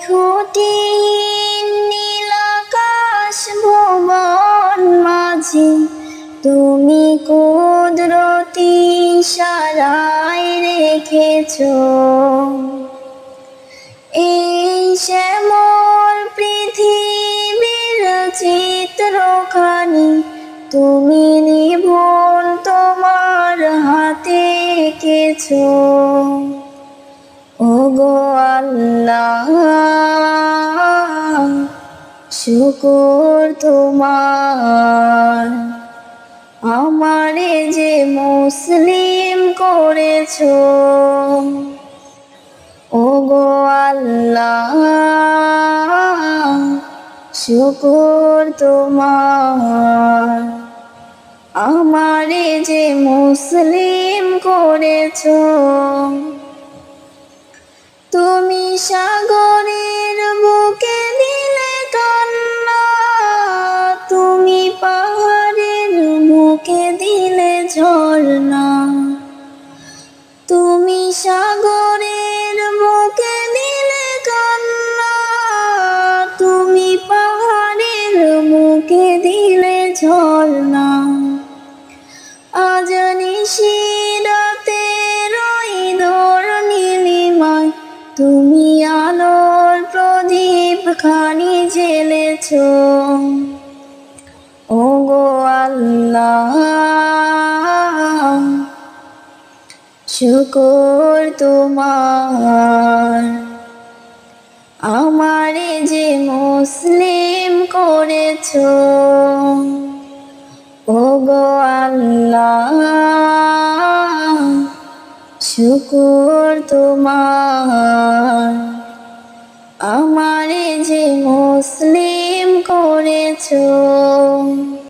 ক্ষতিহীন নীল আকাশ ভুবন মাঝে তুমি কুদরতি ইশারায় রেখেছো এই শ্যামল পৃথিবীর চিত্রখানি তুমি নিপুণ তোমার হাতে এঁকেছো। ওগো আল্লাহ শুকর তোমার, আমারে যে মুসলিম করেছো। ওগো আল্লাহ শুকর তোমার, আমারে যে মুসলিম করেছো। তুমি সাগরের বুকে দিলে কান্না, তুমি পাহাড়ের বুকে দিলে ঝর্ণা, তুমি সাগরের বুকে দিলে কান্না, তুমি পাহাড়ের বুকে দিলে ঝর্ণা। আজ নিশিরাতে রইদর নীলিমায় তুমি আলোর প্রদীপ খানি জ্বেলেছো। ওগো আল্লাহ শুকর তোমার, আমারে যে মুসলিম করেছো। ওগো আল্লাহ শুকর তোমার, আমারে যে মুসলিম করেছো।